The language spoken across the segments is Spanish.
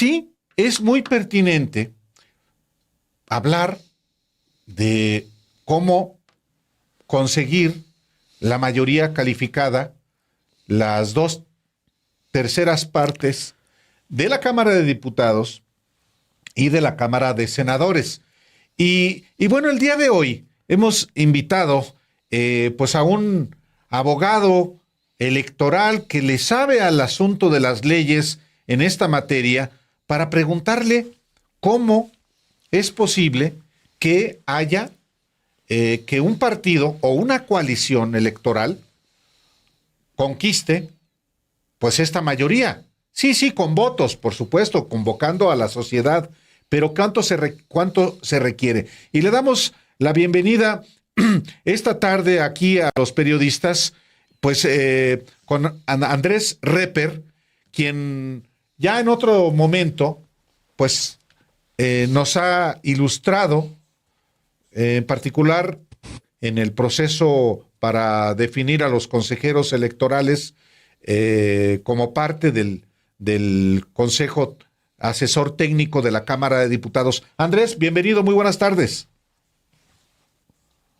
sí es muy pertinente hablar de cómo conseguir la mayoría calificada, las 2/3 de la Cámara de Diputados y de la Cámara de Senadores. Y bueno, el día de hoy hemos invitado pues a un abogado electoral que le sabe al asunto de las leyes en esta materia para preguntarle cómo es posible que haya que un partido o una coalición electoral conquiste pues esta mayoría. Sí, con votos, por supuesto, convocando a la sociedad, pero ¿cuánto se requiere? Y le damos la bienvenida esta tarde aquí a los periodistas, pues con Andrés Reper, quien ya en otro momento, pues nos ha ilustrado, en particular en el proceso para definir a los consejeros electorales como parte del Consejo Asesor Técnico de la Cámara de Diputados. Andrés, bienvenido, muy buenas tardes.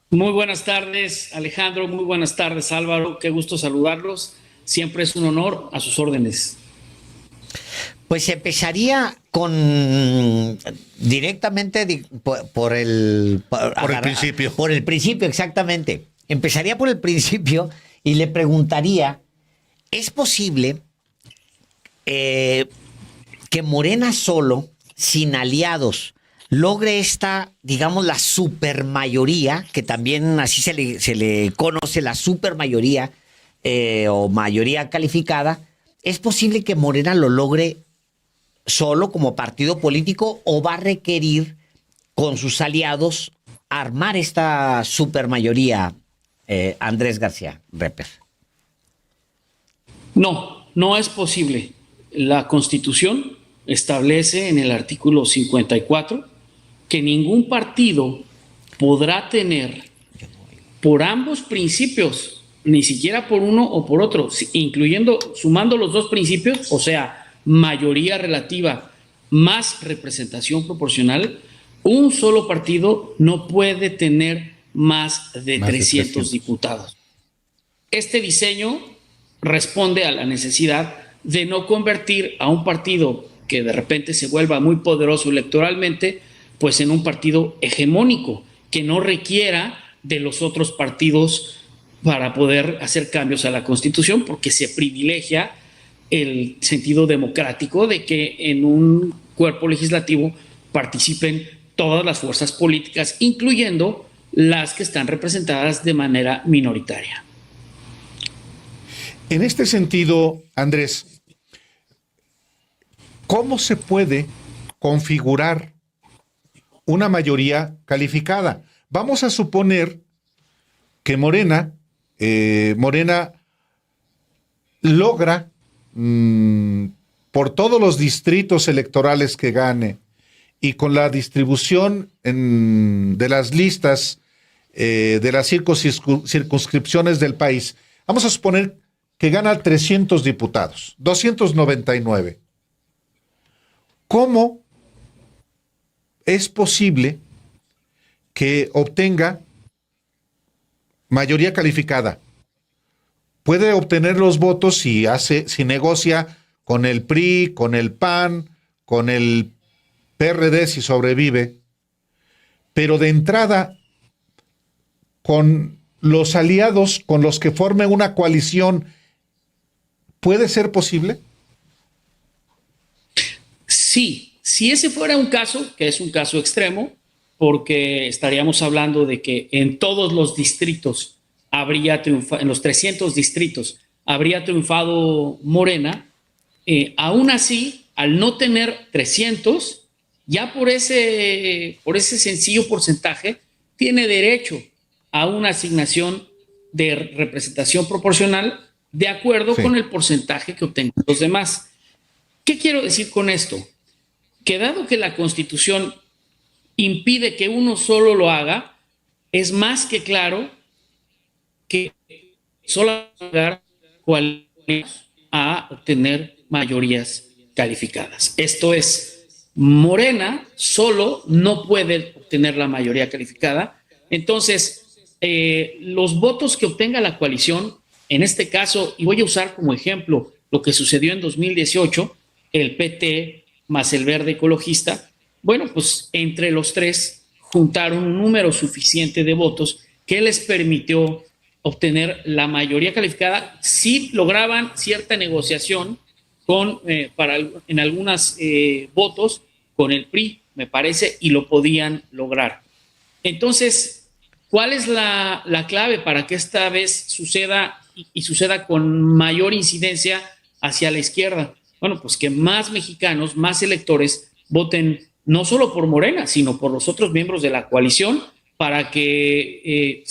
Muy buenas tardes, Alejandro, muy buenas tardes, Álvaro, qué gusto saludarlos. Siempre es un honor, a sus órdenes. Pues empezaría con directamente por el principio. Por el principio, exactamente. Empezaría por el principio y le preguntaría, ¿es posible que Morena solo, sin aliados, logre esta, digamos, la supermayoría, que también así se le conoce, la supermayoría o mayoría calificada? ¿Es posible que Morena lo logre solo como partido político o va a requerir con sus aliados armar esta supermayoría, Andrés García Reper? No es posible. La Constitución establece en el artículo 54 que ningún partido podrá tener por ambos principios, ni siquiera por uno o por otro, sumando los dos principios, o sea, mayoría relativa más representación proporcional, un solo partido no puede tener más de 300 diputados. Este diseño responde a la necesidad de no convertir a un partido que de repente se vuelva muy poderoso electoralmente, pues en un partido hegemónico, que no requiera de los otros partidos para poder hacer cambios a la Constitución, porque se privilegia el sentido democrático de que en un cuerpo legislativo participen todas las fuerzas políticas, incluyendo las que están representadas de manera minoritaria. En este sentido, Andrés, ¿cómo se puede configurar una mayoría calificada? Vamos a suponer que Morena logra, por todos los distritos electorales que gane y con la distribución de las listas de las circunscripciones del país, vamos a suponer que gana 300 diputados, 299. ¿Cómo es posible que obtenga mayoría calificada? Puede obtener los votos si negocia con el PRI, con el PAN, con el PRD si sobrevive, pero de entrada, con los aliados con los que forme una coalición, ¿puede ser posible? Sí, si ese fuera un caso, que es un caso extremo, porque estaríamos hablando de que en todos los distritos habría triunfado, en los 300 distritos habría triunfado Morena, aún así, al no tener 300, ya por ese sencillo porcentaje, tiene derecho a una asignación de representación proporcional de acuerdo con el porcentaje que obtengan los demás. ¿Qué quiero decir con esto? Que dado que la Constitución impide que uno solo lo haga, es más que claro que solo va a obtener mayorías calificadas. Esto es, Morena solo no puede obtener la mayoría calificada. Entonces, los votos que obtenga la coalición, en este caso, y voy a usar como ejemplo lo que sucedió en 2018, el PT más el Verde Ecologista, bueno, pues entre los tres juntaron un número suficiente de votos que les permitió obtener la mayoría calificada si lograban cierta negociación en algunos votos con el PRI, me parece, y lo podían lograr. Entonces, ¿cuál es la clave para que esta vez suceda y suceda con mayor incidencia hacia la izquierda? Bueno, pues que más mexicanos, más electores voten no solo por Morena, sino por los otros miembros de la coalición, para que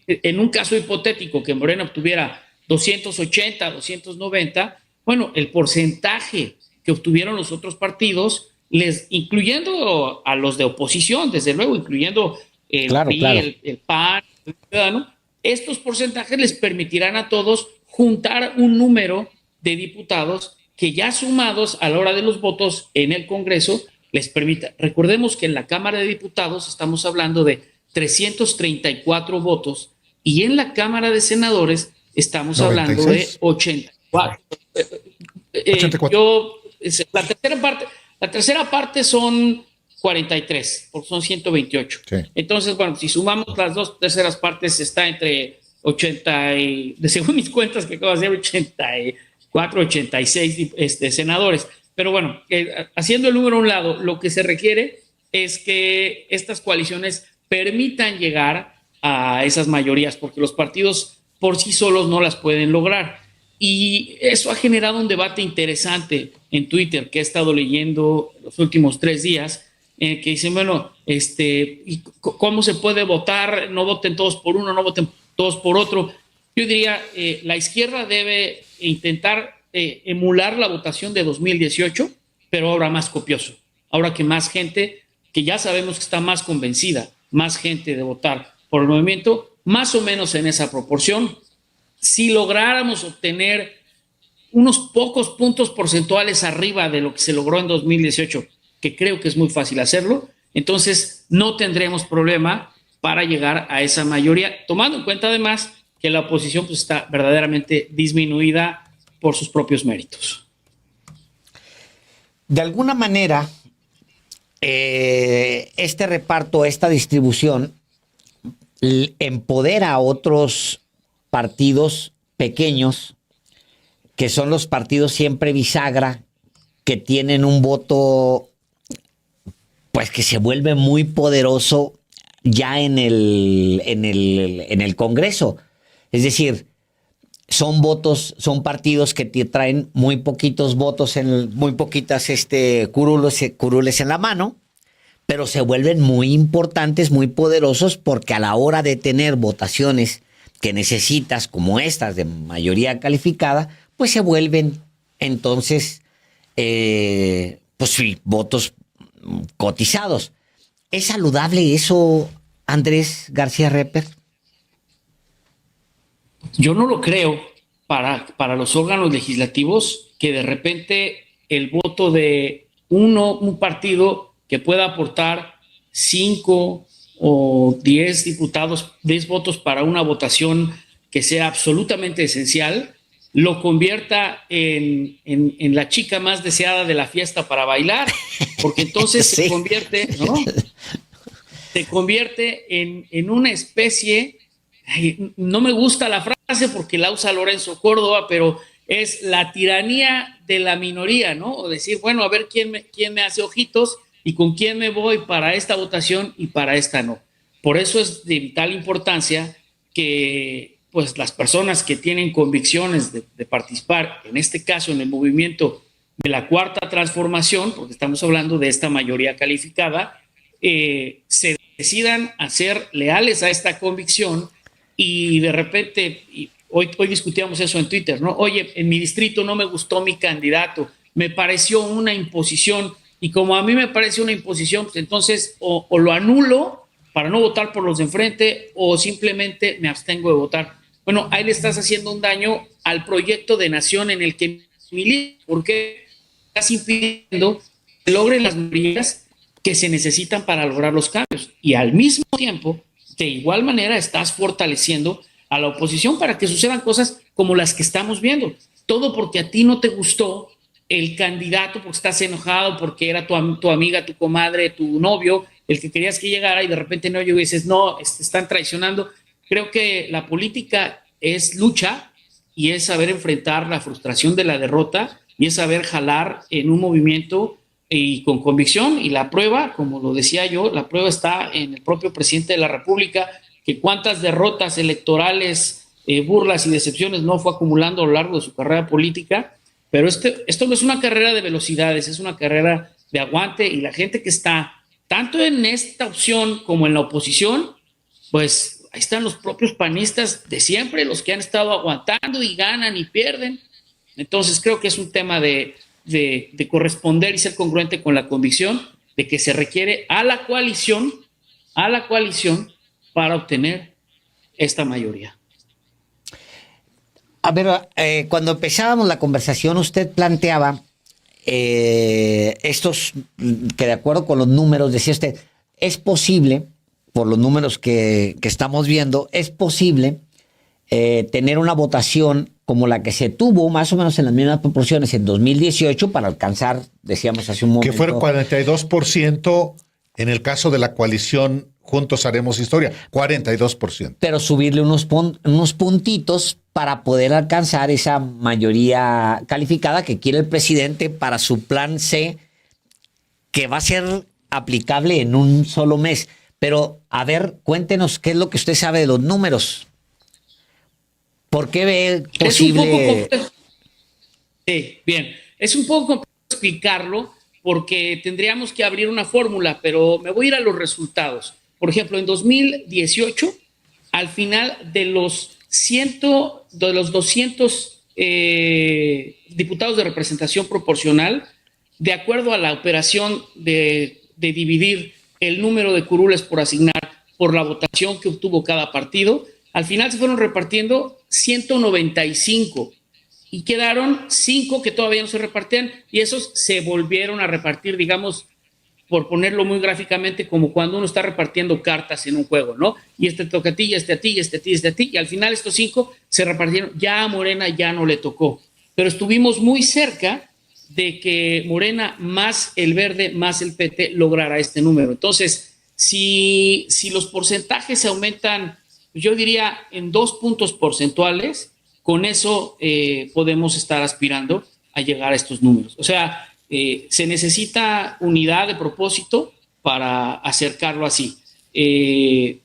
en un caso hipotético que Morena obtuviera 280, 290, bueno, el porcentaje que obtuvieron los otros partidos, incluyendo a los de oposición, desde luego, incluyendo el PRI, el PAN, el Ciudadano, estos porcentajes les permitirán a todos juntar un número de diputados que ya sumados a la hora de los votos en el Congreso les permita. Recordemos que en la Cámara de Diputados estamos hablando de 334 votos y en la Cámara de Senadores estamos 96. Hablando de 84. 84. La tercera parte son 43, porque son 128. Sí. Entonces, bueno, si sumamos las dos terceras partes, está entre 80 y, según mis cuentas que acabo de hacer, 84, 86 senadores. Pero bueno, haciendo el número a un lado, lo que se requiere es que estas coaliciones permitan llegar a esas mayorías, porque los partidos por sí solos no las pueden lograr. Y eso ha generado un debate interesante en Twitter que he estado leyendo los últimos 3 días, que dicen, bueno, ¿y cómo se puede votar? No voten todos por uno, no voten todos por otro. Yo diría, la izquierda debe intentar emular la votación de 2018, pero ahora más copioso. Ahora que más gente, que ya sabemos que está más convencida, más gente de votar por el movimiento, más o menos en esa proporción. Si lográramos obtener unos pocos puntos porcentuales arriba de lo que se logró en 2018, que creo que es muy fácil hacerlo, entonces no tendremos problema para llegar a esa mayoría, tomando en cuenta además que la oposición pues, está verdaderamente disminuida por sus propios méritos. De alguna manera, este reparto, esta distribución, empodera a otros partidos pequeños, que son los partidos siempre bisagra, que tienen un voto, pues que se vuelve muy poderoso ya en el Congreso. Es decir, son partidos que traen muy poquitos votos, muy poquitas curules en la mano, pero se vuelven muy importantes, muy poderosos, porque a la hora de tener votaciones que necesitas, como estas de mayoría calificada, pues se vuelven entonces, pues sí, votos cotizados. ¿Es saludable eso, Andrés García Reper? Yo no lo creo para los órganos legislativos, que de repente el voto de un partido que pueda aportar 5 o 10 diputados, 10 votos para una votación que sea absolutamente esencial, lo convierta en la chica más deseada de la fiesta para bailar, porque entonces sí. Se convierte en una especie, no me gusta la frase porque la usa Lorenzo Córdoba, pero es la tiranía de la minoría, ¿no? O decir, bueno, a ver quién me hace ojitos y con quién me voy para esta votación y para esta no. Por eso es de vital importancia que pues las personas que tienen convicciones de participar, en este caso en el movimiento de la Cuarta Transformación, porque estamos hablando de esta mayoría calificada, se decidan a ser leales a esta convicción y de repente, hoy discutíamos eso en Twitter, ¿no? Oye, en mi distrito no me gustó mi candidato, me pareció una imposición, y como a mí me parece una imposición, pues entonces o lo anulo para no votar por los de enfrente o simplemente me abstengo de votar. Bueno, ahí le estás haciendo un daño al proyecto de nación en el que milito. ¿Por qué? estás impidiendo que logren las mayorías que se necesitan para lograr los cambios. Y al mismo tiempo, de igual manera, estás fortaleciendo a la oposición para que sucedan cosas como las que estamos viendo. Todo porque a ti no te gustó el candidato, porque estás enojado, porque era tu amiga, tu comadre, tu novio, el que querías que llegara y de repente no llegó y dices, no, están traicionando. Creo que la política es lucha y es saber enfrentar la frustración de la derrota y es saber jalar en un movimiento y con convicción. Y la prueba, como lo decía yo, la prueba está en el propio presidente de la República, que cuántas derrotas electorales, burlas y decepciones no fue acumulando a lo largo de su carrera política. Pero esto no es una carrera de velocidades, es una carrera de aguante, y la gente que está tanto en esta opción como en la oposición, pues ahí están los propios panistas de siempre, los que han estado aguantando y ganan y pierden. Entonces creo que es un tema de corresponder y ser congruente con la convicción de que se requiere a la coalición para obtener esta mayoría. A ver, cuando empezábamos la conversación, usted planteaba estos, que de acuerdo con los números, decía usted, es posible, por los números que estamos viendo, es posible tener una votación como la que se tuvo, más o menos en las mismas proporciones, en 2018, para alcanzar, decíamos hace un momento, que fue el 42% en el caso de la coalición Juntos Haremos Historia, 42%. Pero subirle unos puntitos para poder alcanzar esa mayoría calificada que quiere el presidente para su plan C, que va a ser aplicable en un solo mes. Pero, a ver, cuéntenos qué es lo que usted sabe de los números. ¿Por qué ve posible? Sí, bien. Es un poco complejo explicarlo porque tendríamos que abrir una fórmula, pero me voy a ir a los resultados. Por ejemplo, en 2018, al final de los 200 diputados de representación proporcional, de acuerdo a la operación de dividir el número de curules por asignar por la votación que obtuvo cada partido, al final se fueron repartiendo 195 y quedaron 5 que todavía no se repartían, y esos se volvieron a repartir, digamos, por ponerlo muy gráficamente, como cuando uno está repartiendo cartas en un juego, ¿no? Y este toca a ti, y este a ti, y este a ti, y este a ti, y al final estos 5 se repartieron. Ya a Morena ya no le tocó, pero estuvimos muy cerca de que Morena más el Verde más el PT lograra este número. Entonces, si los porcentajes se aumentan, yo diría en 2 puntos porcentuales, con eso podemos estar aspirando a llegar a estos números. O sea, se necesita unidad de propósito para acercarlo así.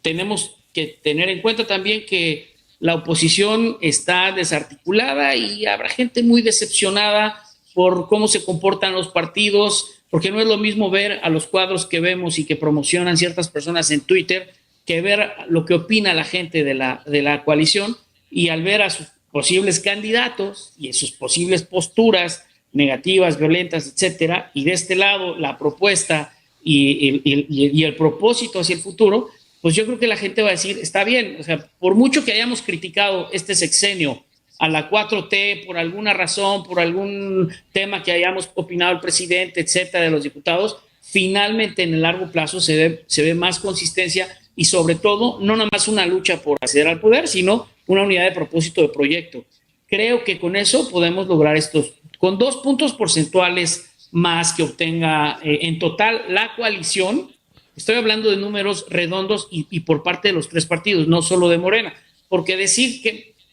Tenemos que tener en cuenta también que la oposición está desarticulada y habrá gente muy decepcionada por cómo se comportan los partidos, porque no es lo mismo ver a los cuadros que vemos y que promocionan ciertas personas en Twitter que ver lo que opina la gente de la coalición, y al ver a sus posibles candidatos y sus posibles posturas negativas, violentas, etcétera, y de este lado la propuesta y el propósito hacia el futuro, pues yo creo que la gente va a decir, está bien, o sea, por mucho que hayamos criticado este sexenio a la 4T por alguna razón, por algún tema que hayamos opinado el presidente, etcétera, de los diputados, finalmente en el largo plazo se ve más consistencia y sobre todo no nada más una lucha por acceder al poder, sino una unidad de propósito de proyecto. Creo que con eso podemos lograr estos, con 2 puntos porcentuales más que obtenga en total la coalición. Estoy hablando de números redondos y por parte de los 3 partidos, no solo de Morena, porque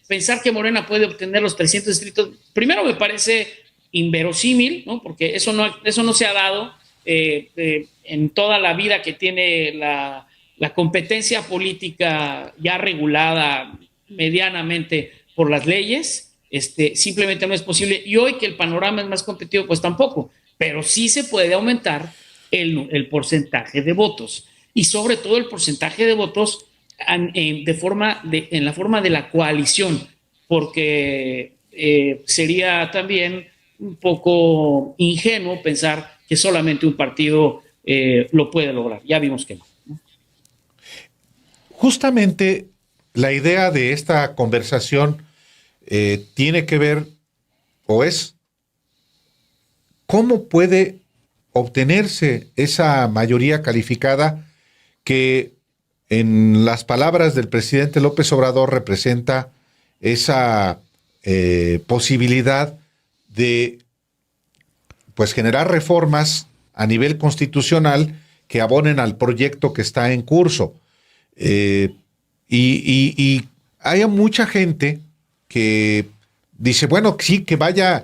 pensar que Morena puede obtener los 300 distritos, primero me parece inverosímil, ¿no? Porque eso no se ha dado en toda la vida que tiene la competencia política ya regulada medianamente por las leyes. Simplemente no es posible, y hoy que el panorama es más competitivo, pues tampoco, pero sí se puede aumentar el porcentaje de votos, y sobre todo el porcentaje de votos en la forma de la coalición, porque sería también un poco ingenuo pensar que solamente un partido lo puede lograr. Ya vimos que no. Justamente la idea de esta conversación tiene que ver, o es ¿cómo puede obtenerse esa mayoría calificada que, en las palabras del presidente López Obrador, representa esa posibilidad de, pues, generar reformas a nivel constitucional que abonen al proyecto que está en curso? Y hay mucha gente que dice, bueno, sí, que vaya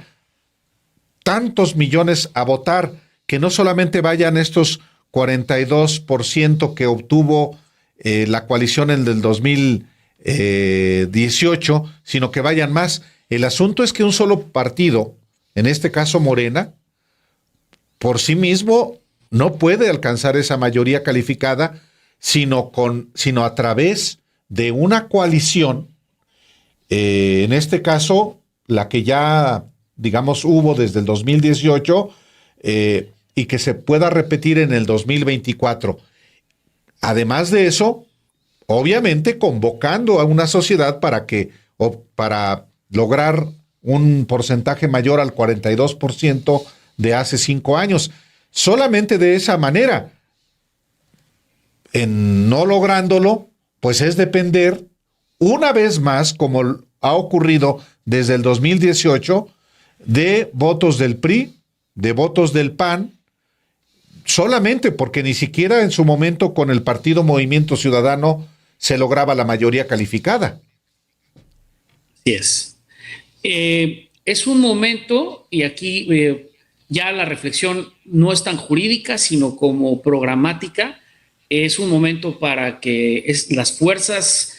tantos millones a votar, que no solamente vayan estos 42% que obtuvo la coalición en el 2018, sino que vayan más. El asunto es que un solo partido, en este caso Morena, por sí mismo no puede alcanzar esa mayoría calificada, sino a través de una coalición, en este caso, la que ya, digamos, hubo desde el 2018, y que se pueda repetir en el 2024. Además de eso, obviamente convocando a una sociedad para lograr un porcentaje mayor al 42% de hace 5 años. Solamente de esa manera. En no lográndolo, pues es depender una vez más, como ha ocurrido desde el 2018, de votos del PRI, de votos del PAN, solamente porque ni siquiera en su momento con el partido Movimiento Ciudadano se lograba la mayoría calificada. Así es. Es un momento, y aquí ya la reflexión no es tan jurídica, sino como programática. Es un momento para que las fuerzas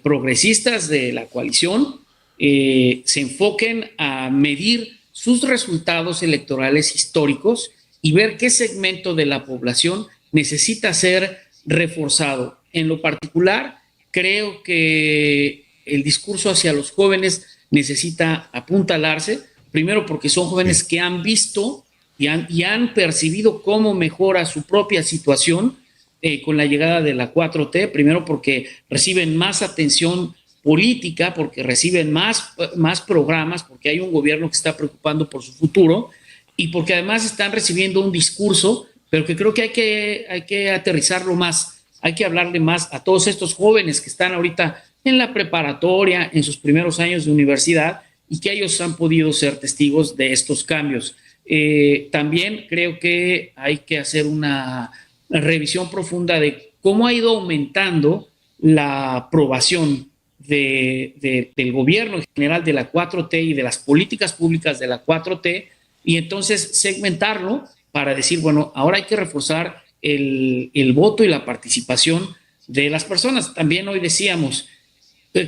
progresistas de la coalición se enfoquen a medir sus resultados electorales históricos y ver qué segmento de la población necesita ser reforzado. En lo particular, creo que el discurso hacia los jóvenes necesita apuntalarse, primero porque son jóvenes que han visto y han percibido cómo mejora su propia situación con la llegada de la 4T, primero porque reciben más atención política, porque reciben más programas, porque hay un gobierno que está preocupando por su futuro y porque además están recibiendo un discurso, pero que creo que hay que aterrizarlo más, hay que hablarle más a todos estos jóvenes que están ahorita en la preparatoria, en sus primeros años de universidad y que ellos han podido ser testigos de estos cambios. También creo que hay que hacer una revisión profunda de cómo ha ido aumentando la aprobación del gobierno en general, de la 4T y de las políticas públicas de la 4T, y entonces segmentarlo para decir, bueno, ahora hay que reforzar el voto y la participación de las personas. También hoy decíamos,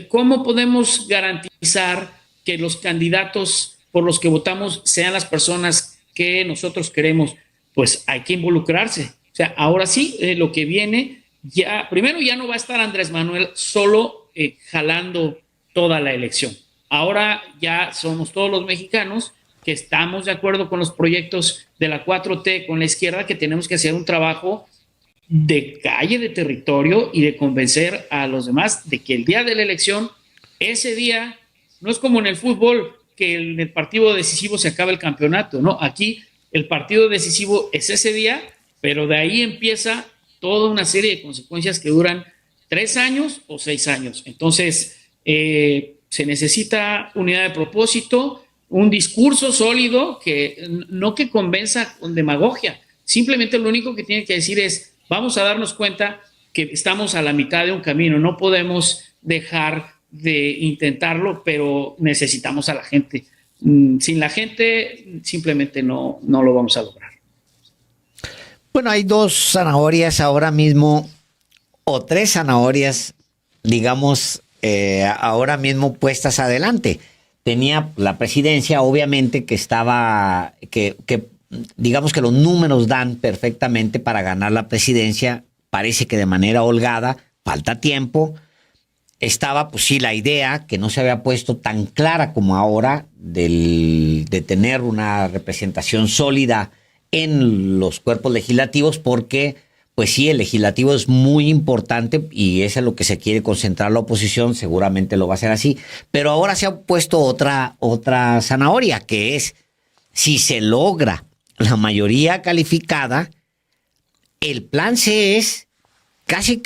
¿cómo podemos garantizar que los candidatos por los que votamos sean las personas que nosotros queremos? Pues hay que involucrarse. O sea, ahora sí, lo que viene, primero ya no va a estar Andrés Manuel solo jalando toda la elección. Ahora ya somos todos los mexicanos que estamos de acuerdo con los proyectos de la 4T, con la izquierda, que tenemos que hacer un trabajo de calle, de territorio y de convencer a los demás de que el día de la elección, ese día, no es como en el fútbol, que en el partido decisivo se acaba el campeonato, ¿no? Aquí el partido decisivo es ese día, pero de ahí empieza toda una serie de consecuencias que duran 3 años o 6 años. Entonces, se necesita unidad de propósito, un discurso sólido que no que convenza con demagogia. Simplemente lo único que tiene que decir es, vamos a darnos cuenta que estamos a la mitad de un camino, no podemos dejar de intentarlo, pero necesitamos a la gente. Sin la gente simplemente no lo vamos a lograr. Bueno, hay 2 zanahorias ahora mismo, o 3 zanahorias, digamos, ahora mismo puestas adelante. Tenía la presidencia, obviamente, que estaba, que digamos que los números dan perfectamente para ganar la presidencia, parece que de manera holgada, falta tiempo. Estaba, pues sí, la idea, que no se había puesto tan clara como ahora, de tener una representación sólida en los cuerpos legislativos, porque, pues sí, el legislativo es muy importante y es en lo que se quiere concentrar la oposición, seguramente lo va a hacer así. Pero ahora se ha puesto otra zanahoria, que es si se logra la mayoría calificada, el plan C es casi,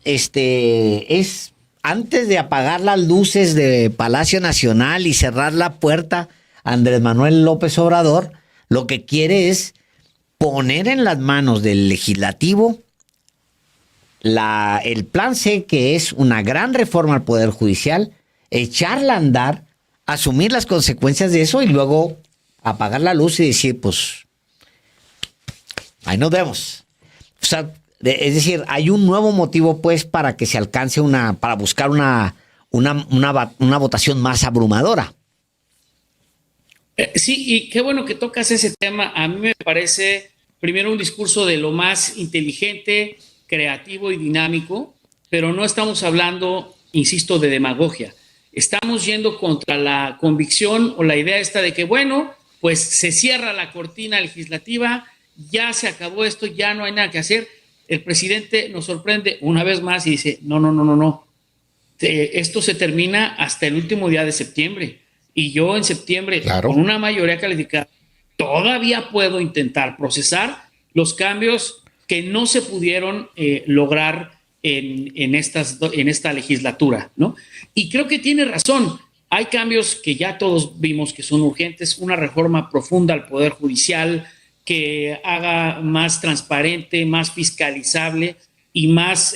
es antes de apagar las luces de Palacio Nacional y cerrar la puerta a Andrés Manuel López Obrador, lo que quiere es poner en las manos del legislativo el plan C, que es una gran reforma al Poder Judicial, echarla a andar, asumir las consecuencias de eso y luego apagar la luz y decir, pues, ahí nos vemos. O sea, es decir, hay un nuevo motivo, pues, para que se alcance para buscar una votación más abrumadora. Sí, y qué bueno que tocas ese tema. A mí me parece, primero, un discurso de lo más inteligente, creativo y dinámico, pero no estamos hablando, insisto, de demagogia. Estamos yendo contra la convicción o la idea esta de que, bueno, pues se cierra la cortina legislativa, ya se acabó esto, ya no hay nada que hacer. El presidente nos sorprende una vez más y dice, no. Esto se termina hasta el último día de septiembre. Y yo en septiembre, claro, con una mayoría calificada, todavía puedo intentar procesar los cambios que no se pudieron lograr en esta legislatura, ¿no? Y creo que tiene razón. Hay cambios que ya todos vimos que son urgentes, una reforma profunda al Poder Judicial que haga más transparente, más fiscalizable y más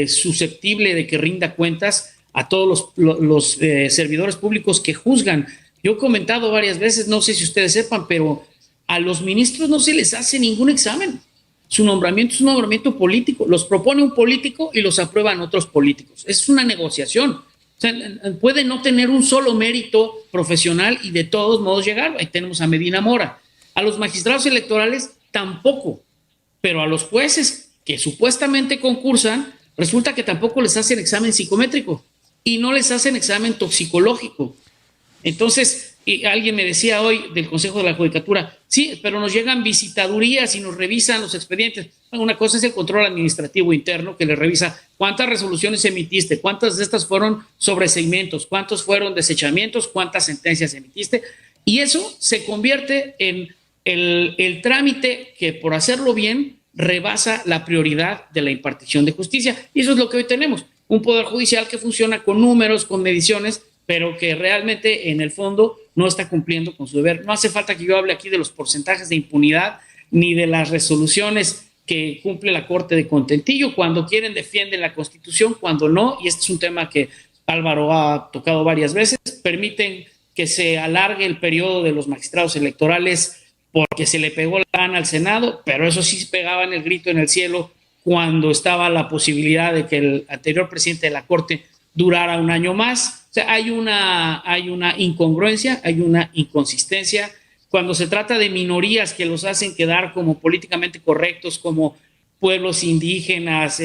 susceptible de que rinda cuentas a todos los servidores públicos que juzgan. Yo he comentado varias veces, no sé si ustedes sepan, pero a los ministros no se les hace ningún examen. Su nombramiento es un nombramiento político. Los propone un político y los aprueban otros políticos. Es una negociación. O sea, puede no tener un solo mérito profesional y de todos modos llegar. Ahí tenemos a Medina Mora. A los magistrados electorales tampoco. Pero a los jueces que supuestamente concursan, resulta que tampoco les hacen examen psicométrico y no les hacen examen toxicológico. Entonces, alguien me decía hoy del Consejo de la Judicatura, sí, pero nos llegan visitadurías y nos revisan los expedientes. Una cosa es el control administrativo interno, que le revisa cuántas resoluciones emitiste, cuántas de estas fueron sobreseimientos, cuántos fueron desechamientos, cuántas sentencias emitiste, y eso se convierte en el trámite que, por hacerlo bien, rebasa la prioridad de la impartición de justicia. Y eso es lo que hoy tenemos, un Poder Judicial que funciona con números, con mediciones, pero que realmente en el fondo no está cumpliendo con su deber. No hace falta que yo hable aquí de los porcentajes de impunidad ni de las resoluciones que cumple la Corte de Contentillo. Cuando quieren defienden la Constitución, cuando no, y este es un tema que Álvaro ha tocado varias veces, permiten que se alargue el periodo de los magistrados electorales porque se le pegó la gana al Senado, pero eso sí pegaban el grito en el cielo cuando estaba la posibilidad de que el anterior presidente de la Corte durara un año más. O sea, hay una incongruencia, hay una inconsistencia. Cuando se trata de minorías que los hacen quedar como políticamente correctos, como pueblos indígenas,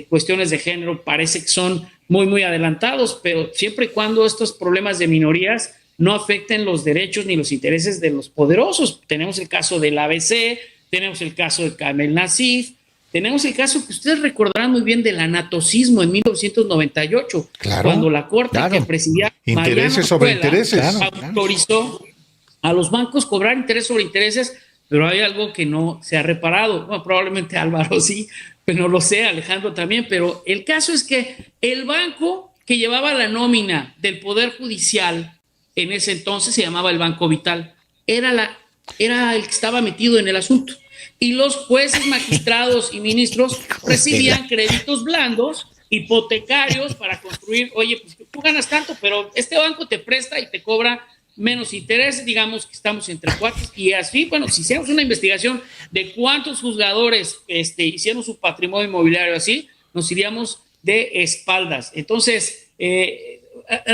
cuestiones de género, parece que son muy, muy adelantados, pero siempre y cuando estos problemas de minorías no afecten los derechos ni los intereses de los poderosos. Tenemos el caso del ABC, tenemos el caso de Kamel Nacif, tenemos el caso que ustedes recordarán muy bien del anatocismo en 1998, claro, cuando la Corte que presidía intereses sobre intereses autorizó a los bancos cobrar interés sobre intereses, pero hay algo que no se ha reparado. Bueno, probablemente Álvaro sí, pero no lo sé, Alejandro también, pero el caso es que el banco que llevaba la nómina del Poder Judicial en ese entonces se llamaba el Banco Vital, era el que estaba metido en el asunto. Y los jueces, magistrados y ministros recibían créditos blandos, hipotecarios para construir. Oye, pues tú ganas tanto, pero este banco te presta y te cobra menos interés, digamos que estamos entre cuates. Y así, bueno, si hiciéramos una investigación de cuántos juzgadores hicieron su patrimonio inmobiliario así, nos iríamos de espaldas. Entonces,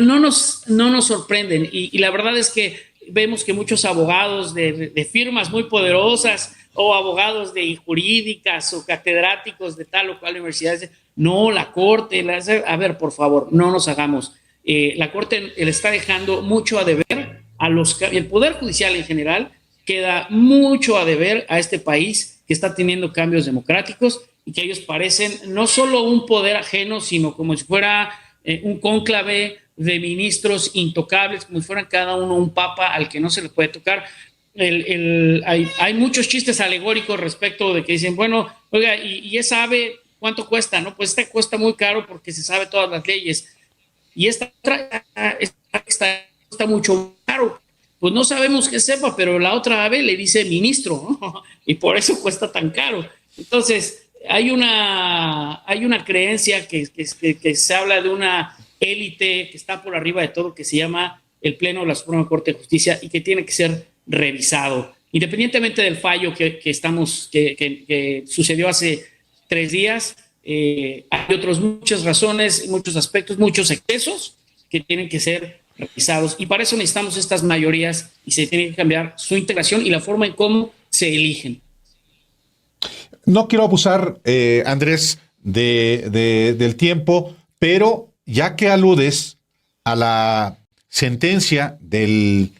no nos sorprenden. Y la verdad es que vemos que muchos abogados de firmas muy poderosas o abogados de jurídicas o catedráticos de tal o cual universidad dicen, no, la Corte, a ver, por favor, no nos hagamos. La Corte le está dejando mucho a deber el Poder Judicial en general queda mucho a deber a este país que está teniendo cambios democráticos y que ellos parecen no solo un poder ajeno, sino como si fuera un cónclave de ministros intocables, como si fueran cada uno un papa al que no se le puede tocar. hay muchos chistes alegóricos respecto de que dicen, bueno, oiga, y esa ave, ¿cuánto cuesta? No, pues esta cuesta muy caro porque se sabe todas las leyes. Y esta cuesta mucho caro. Pues no sabemos qué sepa, pero la otra ave le dice ministro, ¿no? Y por eso cuesta tan caro. Entonces, hay una creencia que se habla de una élite que está por arriba de todo, que se llama el Pleno de la Suprema Corte de Justicia y que tiene que ser revisado. Independientemente del fallo que sucedió hace 3 días, hay muchas razones, muchos aspectos, muchos excesos que tienen que ser revisados. Y para eso necesitamos estas mayorías y se tiene que cambiar su integración y la forma en cómo se eligen. No quiero abusar, Andrés, del tiempo, pero ya que aludes a la sentencia de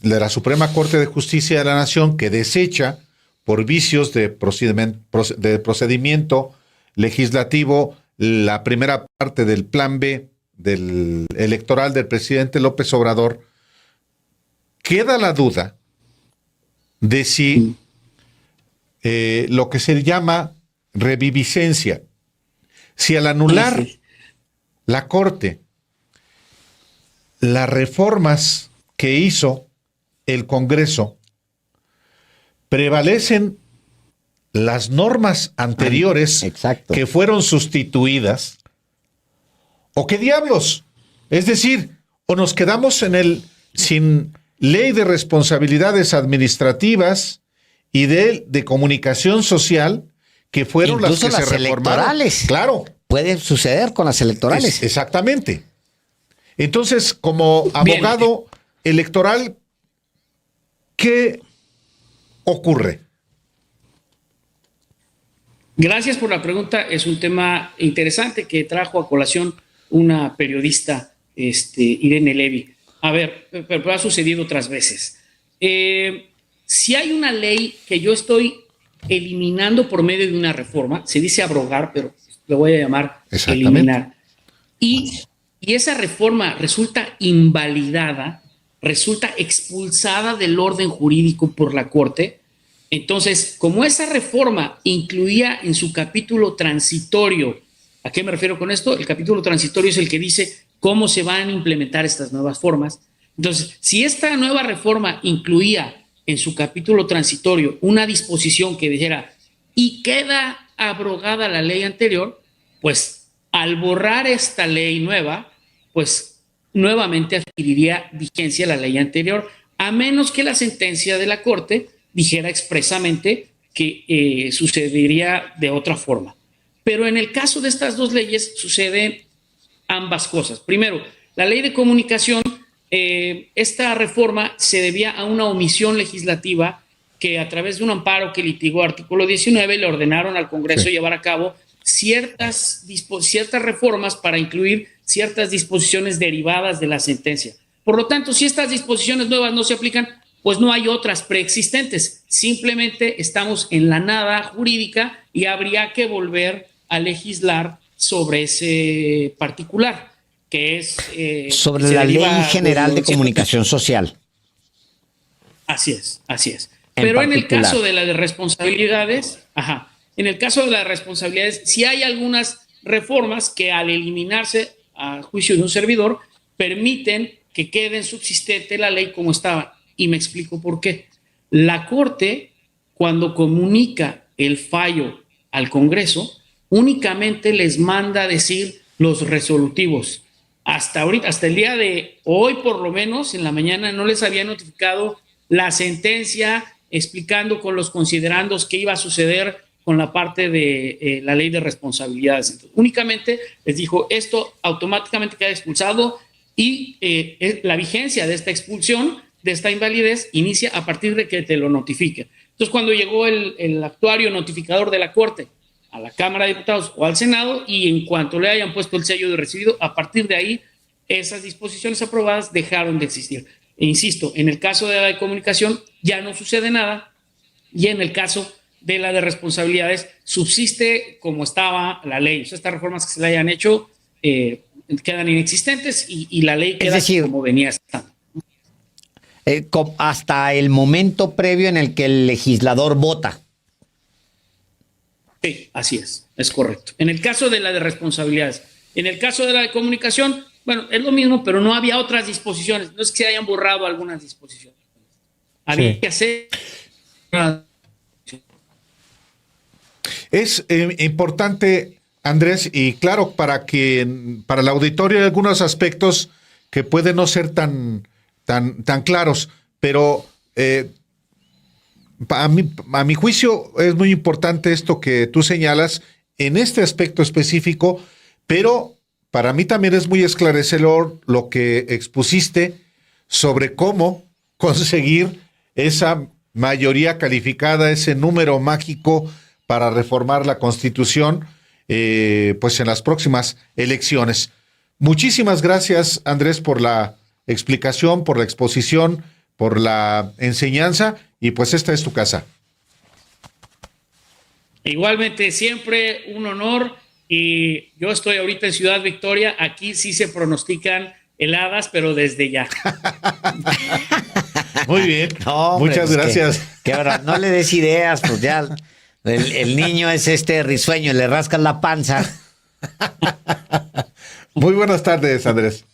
la Suprema Corte de Justicia de la Nación que desecha por vicios de procedimiento legislativo la primera parte del plan B del electoral del presidente López Obrador, queda la duda de si lo que se llama reviviscencia, si al anular la Corte las reformas que hizo el Congreso, prevalecen las normas anteriores que fueron sustituidas, o qué diablos. Es decir, o nos quedamos sin ley de responsabilidades administrativas y de comunicación social, que fueron incluso las que se reformaron. Electorales. Claro. Puede suceder con las electorales. Exactamente. Entonces, como abogado electoral, ¿qué ocurre? Gracias por la pregunta. Es un tema interesante que trajo a colación una periodista, Irene Levy. A ver, pero ha sucedido otras veces. Si hay una ley que yo estoy eliminando por medio de una reforma, se dice abrogar, pero lo voy a llamar eliminar, y esa reforma resulta invalidada, resulta expulsada del orden jurídico por la Corte, entonces, como esa reforma incluía en su capítulo transitorio, ¿a qué me refiero con esto? El capítulo transitorio es el que dice cómo se van a implementar estas nuevas formas. Entonces, si esta nueva reforma incluía en su capítulo transitorio una disposición que dijera y queda abrogada la ley anterior, pues al borrar esta ley nueva, pues nuevamente adquiriría vigencia la ley anterior, a menos que la sentencia de la Corte dijera expresamente que sucedería de otra forma. Pero en el caso de estas dos leyes suceden ambas cosas. Primero, la ley de comunicación, esta reforma se debía a una omisión legislativa que a través de un amparo que litigó artículo 19 le ordenaron al Congreso llevar a cabo ciertas reformas para incluir ciertas disposiciones derivadas de la sentencia. Por lo tanto, si estas disposiciones nuevas no se aplican, pues no hay otras preexistentes. Simplemente estamos en la nada jurídica y habría que volver a legislar sobre ese particular, que es... sobre la Ley General de Comunicación Social. Así es, así es. Pero en el caso de la de responsabilidades, en el caso de las responsabilidades, sí hay algunas reformas que al eliminarse a juicio de un servidor, permiten que quede subsistente la ley como estaba. Y me explico por qué. La Corte, cuando comunica el fallo al Congreso, únicamente les manda a decir los resolutivos. Hasta ahorita, hasta el día de hoy, por lo menos, en la mañana, no les había notificado la sentencia explicando con los considerandos qué iba a suceder con la parte de la ley de responsabilidades. Entonces, únicamente les dijo, esto automáticamente queda expulsado y la vigencia de esta expulsión, de esta invalidez, inicia a partir de que te lo notifique. Entonces, cuando llegó el actuario notificador de la Corte a la Cámara de Diputados o al Senado, y en cuanto le hayan puesto el sello de recibido, a partir de ahí, esas disposiciones aprobadas dejaron de existir. E insisto, en el caso de la de comunicación ya no sucede nada, y en el caso de la de responsabilidades subsiste como estaba la ley. O sea, estas reformas que se le hayan hecho quedan inexistentes y la ley queda como venía estando. hasta el momento previo en el que el legislador vota. Sí, así es correcto. En el caso de la de responsabilidades, en el caso de la de comunicación, bueno, es lo mismo, pero no había otras disposiciones. No es que se hayan borrado algunas disposiciones. Había que hacer. Es importante, Andrés, y claro, para el auditorio hay algunos aspectos que pueden no ser tan claros, pero a mi juicio es muy importante esto que tú señalas en este aspecto específico, pero para mí también es muy esclarecedor lo que expusiste sobre cómo conseguir esa mayoría calificada, ese número mágico para reformar la Constitución, pues en las próximas elecciones. Muchísimas gracias, Andrés, por la explicación, por la exposición, por la enseñanza, y pues esta es tu casa. Igualmente, siempre un honor, y yo estoy ahorita en Ciudad Victoria, aquí sí se pronostican heladas, pero desde ya. Muy bien, No, hombre, muchas pues gracias. Que ahora no le des ideas, pues ya el niño es risueño, le rascas la panza. Muy buenas tardes, Andrés.